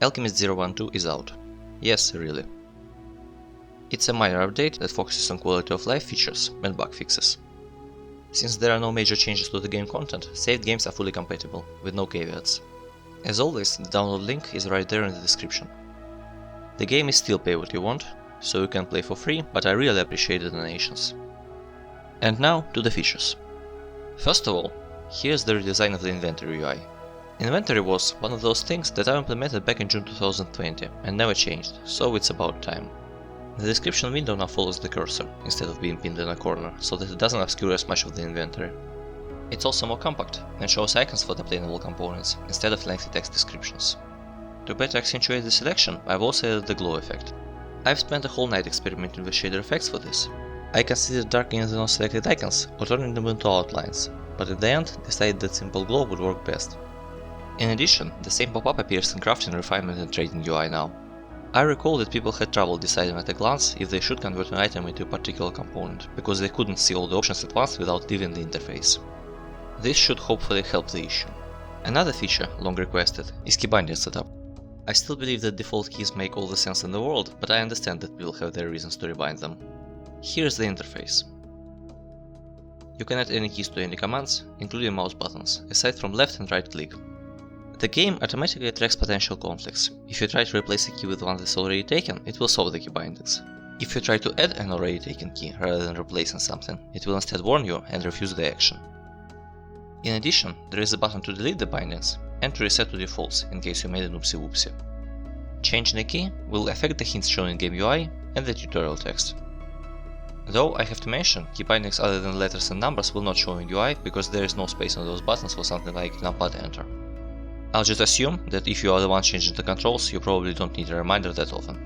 Alchemist 012 is out. Yes, really. It's a minor update that focuses on quality of life features and bug fixes. Since there are no major changes to the game content, saved games are fully compatible, with no caveats. As always, the download link is right there in the description. The game is still pay what you want, so you can play for free, but I really appreciate the donations. And now to the features. First of all, here's the redesign of the inventory UI. Inventory was one of those things that I implemented back in June 2020 and never changed, so it's about time. The description window now follows the cursor, instead of being pinned in a corner, so that it doesn't obscure as much of the inventory. It's also more compact, and shows icons for the obtainable components, instead of lengthy text descriptions. To better accentuate the selection, I've also added the glow effect. I've spent a whole night experimenting with shader effects for this. I considered darkening the non-selected icons or turning them into outlines, but at the end decided that simple glow would work best. In addition, the same pop-up appears in crafting, refinement and trading UI now. I recall that people had trouble deciding at a glance if they should convert an item into a particular component, because they couldn't see all the options at once without leaving the interface. This should hopefully help the issue. Another feature, long requested, is key binding setup. I still believe that default keys make all the sense in the world, but I understand that people have their reasons to rebind them. Here's the interface. You can add any keys to any commands, including mouse buttons, aside from left and right click. The game automatically tracks potential conflicts. If you try to replace a key with one that's already taken, it will solve the key bindings. If you try to add an already taken key rather than replacing something, it will instead warn you and refuse the action. In addition, there is a button to delete the bindings and to reset to defaults in case you made an oopsie whoopsie. Changing a key will affect the hints shown in game UI and the tutorial text. Though I have to mention, key bindings other than letters and numbers will not show in UI because there is no space on those buttons for something like numpad enter. I'll just assume that if you are the one changing the controls, you probably don't need a reminder that often.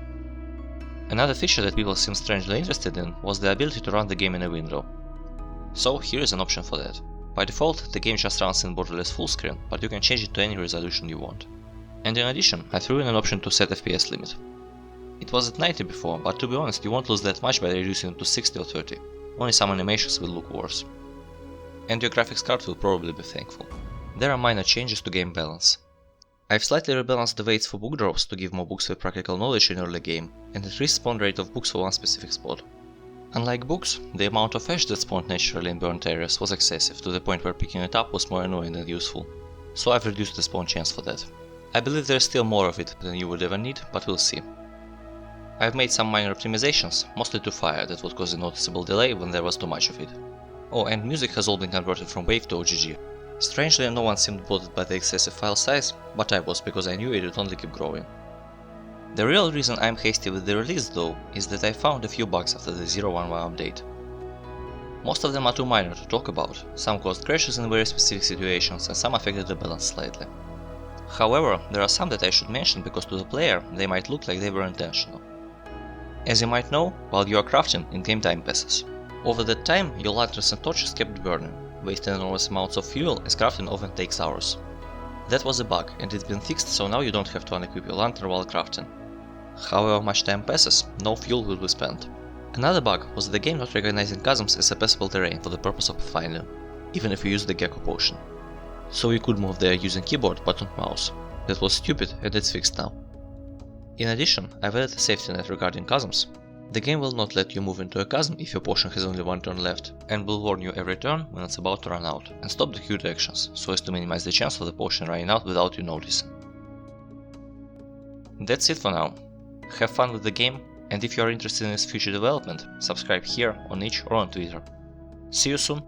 Another feature that people seem strangely interested in was the ability to run the game in a window. So here is an option for that. By default, the game just runs in borderless full screen, but you can change it to any resolution you want. And in addition, I threw in an option to set FPS limit. It was at 90 before, but to be honest, you won't lose that much by reducing it to 60 or 30. Only some animations will look worse. And your graphics card will probably be thankful. There are minor changes to game balance. I've slightly rebalanced the weights for book drops to give more books with practical knowledge in early game, and increased spawn rate of books for one specific spot. Unlike books, the amount of ash that spawned naturally in burnt areas was excessive, to the point where picking it up was more annoying than useful, so I've reduced the spawn chance for that. I believe there's still more of it than you would ever need, but we'll see. I've made some minor optimizations, mostly to fire, that would cause a noticeable delay when there was too much of it. Oh, and music has all been converted from WAV to OGG. Strangely, no one seemed bothered by the excessive file size, but I was, because I knew it would only keep growing. The real reason I'm hasty with the release though, is that I found a few bugs after the 0.11 update. Most of them are too minor to talk about, some caused crashes in very specific situations and some affected the balance slightly. However, there are some that I should mention because to the player they might look like they were intentional. As you might know, while you are crafting, in-game time passes. Over that time, your lanterns and torches kept burning, wasting enormous amounts of fuel as crafting often takes hours. That was a bug, and it's been fixed, so now you don't have to unequip your lantern while crafting. However much time passes, no fuel will be spent. Another bug was the game not recognizing chasms as a passable terrain for the purpose of finding, even if you use the Gecko potion. So you could move there using keyboard but not mouse. That was stupid, and it's fixed now. In addition, I've added a safety net regarding chasms. The game will not let you move into a chasm if your potion has only one turn left, and will warn you every turn when it's about to run out, and stop the queued actions, so as to minimize the chance of the potion running out without you noticing. That's it for now. Have fun with the game, and if you are interested in its future development, subscribe here, on Itch or on Twitter. See you soon!